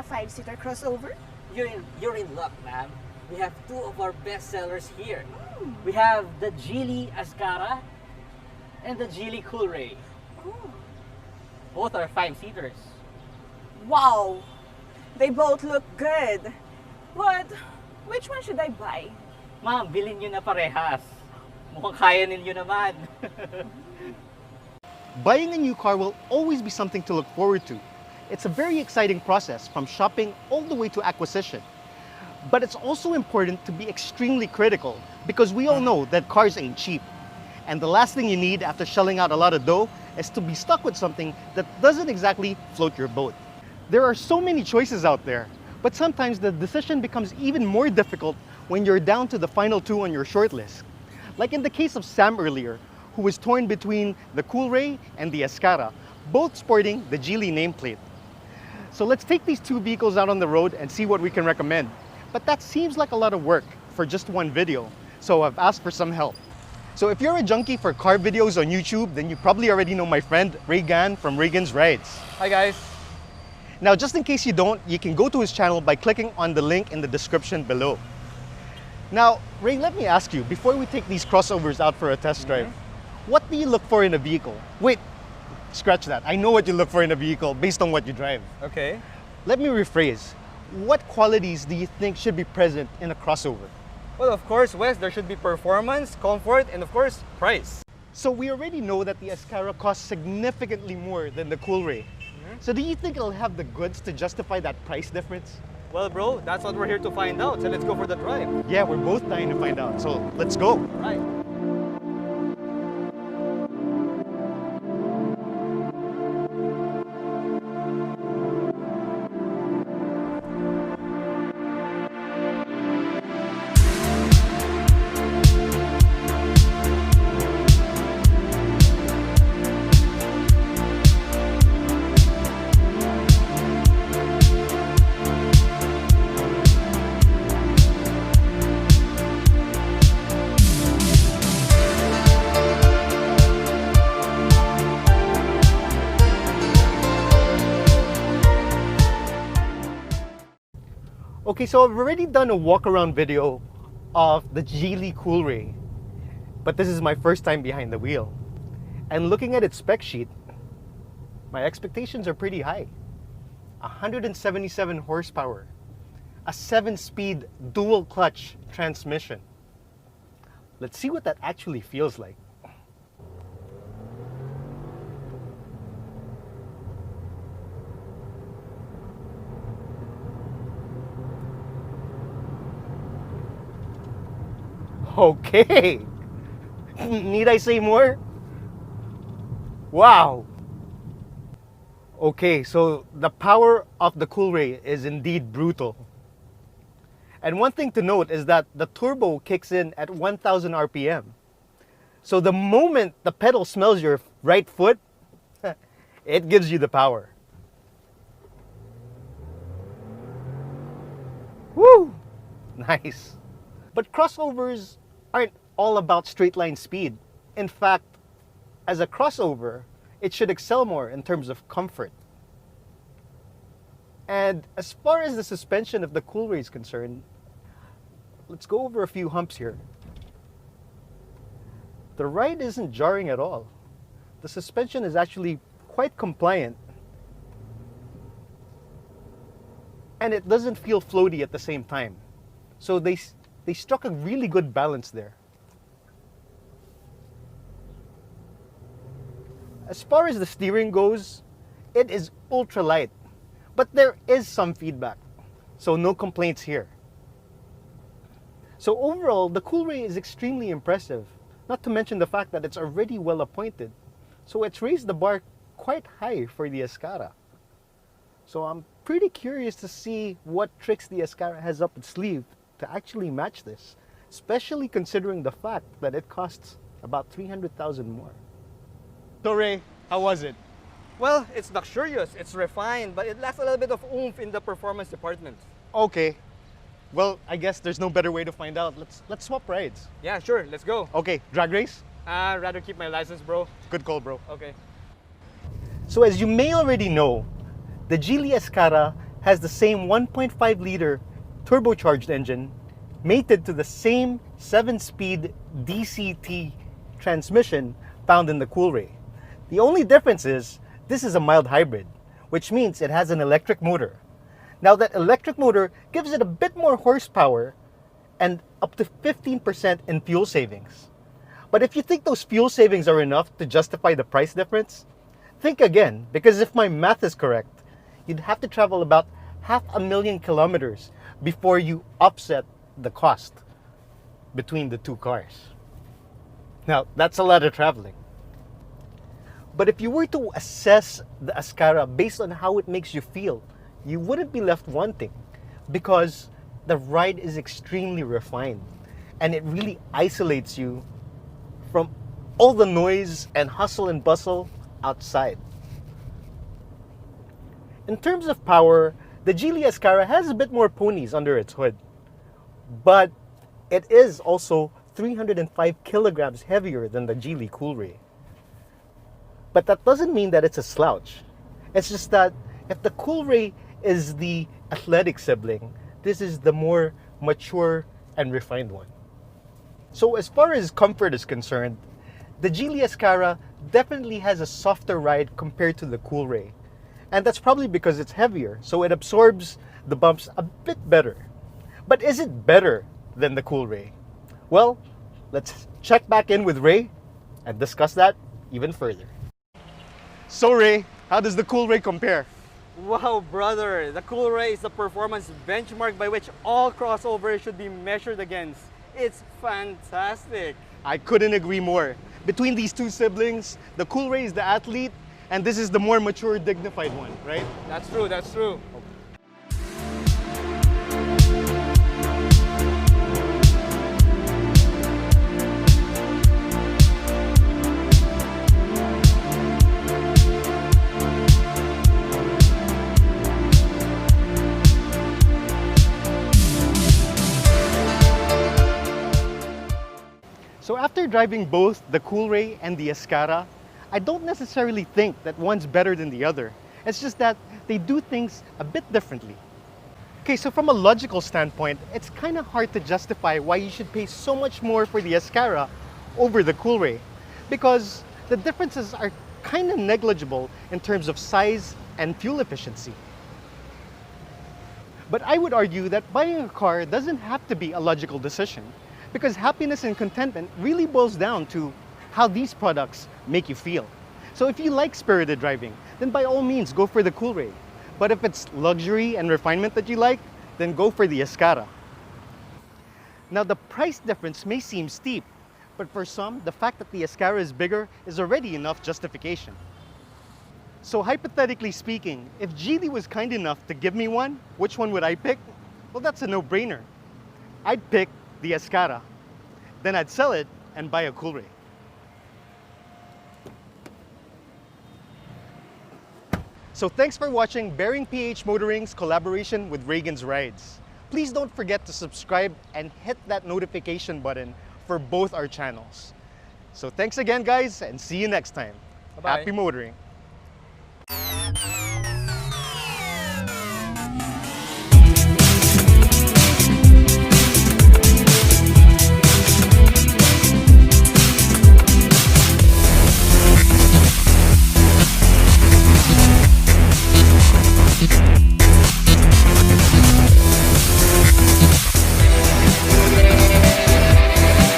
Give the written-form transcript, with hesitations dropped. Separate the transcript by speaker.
Speaker 1: a 5-seater crossover?
Speaker 2: You're in luck, ma'am. We have two of our best sellers here. We have the Geely Azkarra and the Geely Coolray. Both are 5-seaters.
Speaker 1: Wow! They both look good. But which one should I buy?
Speaker 2: Ma'am, bilhin nyo na parehas. Mukhang kaya ninyo naman.
Speaker 3: Buying a new car will always be something to look forward to. It's a very exciting process from shopping all the way to acquisition. But it's also important to be extremely critical because we all know that cars ain't cheap. And the last thing you need after shelling out a lot of dough is to be stuck with something that doesn't exactly float your boat. There are so many choices out there, but sometimes the decision becomes even more difficult when you're down to the final two on your shortlist. Like in the case of Sam earlier, who was torn between the Coolray and the Azkarra, both sporting the Geely nameplate. So let's take these two vehicles out on the road and see what we can recommend. But that seems like a lot of work for just one video, so I've asked for some help. So if you're a junkie for car videos on YouTube, then you probably already know my friend Reygan from Reygans Rides.
Speaker 4: Hi guys.
Speaker 3: Now, just in case you don't, you can go to his channel by clicking on the link in the description below. Now, Ray, let me ask you, before we take these crossovers out for a test drive, what do you look for in a vehicle? Wait, scratch that. I know what you look for in a vehicle based on what you drive.
Speaker 4: Okay.
Speaker 3: Let me rephrase. What qualities do you think should be present in a crossover?
Speaker 4: Well, of course, Wes, there should be performance, comfort, and of course, price.
Speaker 3: So we already know that the Azkarra costs significantly more than the Coolray. So do you think it'll have the goods to justify that price difference?
Speaker 4: Well, bro, that's what we're here to find out. So let's go for the drive.
Speaker 3: Yeah, we're both dying to find out. So let's go.
Speaker 4: All right.
Speaker 3: Okay, so I've already done a walk-around video of the Geely Coolray, but this is my first time behind the wheel. And looking at its spec sheet, my expectations are pretty high. 177 horsepower, a 7-speed dual-clutch transmission. Let's see what that actually feels like. Okay, need I say more? Wow. Okay, so the power of the Coolray is indeed brutal. And one thing to note is that the turbo kicks in at 1000 RPM. So the moment the pedal smells your right foot, it gives you the power. Woo! Nice. But crossovers aren't all about straight line speed. In fact, as a crossover, it should excel more in terms of comfort. And as far as the suspension of the Coolray is concerned, let's go over a few humps here. The ride isn't jarring at all. The suspension is actually quite compliant. And it doesn't feel floaty at the same time. So they struck a really good balance there. As far as the steering goes, it is ultra light, but there is some feedback, so no complaints here. So overall, the Coolray is extremely impressive, not to mention the fact that it's already well appointed. So it's raised the bar quite high for the Azkarra. So I'm pretty curious to see what tricks the Azkarra has up its sleeve to actually match this, especially considering the fact that it costs about 300,000 more. So Ray, how was it?
Speaker 4: Well, it's luxurious, it's refined, but it lacks a little bit of oomph in the performance department.
Speaker 3: Okay. Well, I guess there's no better way to find out. Let's swap rides.
Speaker 4: Yeah, sure, let's go.
Speaker 3: Okay, drag race?
Speaker 4: I'd rather keep my license, bro.
Speaker 3: Good call, bro.
Speaker 4: Okay.
Speaker 3: So as you may already know, the Geely Azkarra has the same 1.5-liter turbocharged engine mated to the same 7-speed DCT transmission found in the Coolray. The only difference is this is a mild hybrid, which means it has an electric motor. Now that electric motor gives it a bit more horsepower and up to 15% in fuel savings. But if you think those fuel savings are enough to justify the price difference, think again, because if my math is correct, you'd have to travel about 500,000 kilometers before you offset the cost between the two cars. Now, that's a lot of traveling. But if you were to assess the Azkarra based on how it makes you feel, you wouldn't be left wanting, because the ride is extremely refined and it really isolates you from all the noise and hustle and bustle outside. In terms of power, the Geely Azkarra has a bit more ponies under its hood, but it is also 305 kilograms heavier than the Geely Coolray. But that doesn't mean that it's a slouch. It's just that if the Coolray is the athletic sibling, this is the more mature and refined one. So as far as comfort is concerned, the Geely Azkarra definitely has a softer ride compared to the Coolray. And that's probably because it's heavier, so it absorbs the bumps a bit better. But is it better than the Coolray? Well, let's check back in with Ray and discuss that even further. So Ray, how does the Coolray compare?
Speaker 4: Wow, brother, the Coolray is the performance benchmark by which all crossovers should be measured against. It's fantastic.
Speaker 3: I couldn't agree more. Between these two siblings, the Coolray is the athlete, and this is the more mature, dignified one, right?
Speaker 4: That's true, that's true.
Speaker 3: So after driving both the Coolray and the Azkarra, I don't necessarily think that one's better than the other. It's just that they do things a bit differently. Okay, so from a logical standpoint, it's kind of hard to justify why you should pay so much more for the Azkarra over the Coolray, because the differences are kind of negligible in terms of size and fuel efficiency. But I would argue that buying a car doesn't have to be a logical decision, because happiness and contentment really boils down to how these products make you feel. So if you like spirited driving, then by all means go for the Coolray. But if it's luxury and refinement that you like, then go for the Azkarra. Now the price difference may seem steep, but for some, the fact that the Azkarra is bigger is already enough justification. So hypothetically speaking, if Geely was kind enough to give me one, which one would I pick? Well, that's a no-brainer. I'd pick the Azkarra. Then I'd sell it and buy a Coolray. So thanks for watching Bearing PH Motoring's collaboration with Reygans Rides. Please don't forget to subscribe and hit that notification button for both our channels. So thanks again, guys, and see you next time.
Speaker 4: Bye-bye.
Speaker 3: Happy motoring.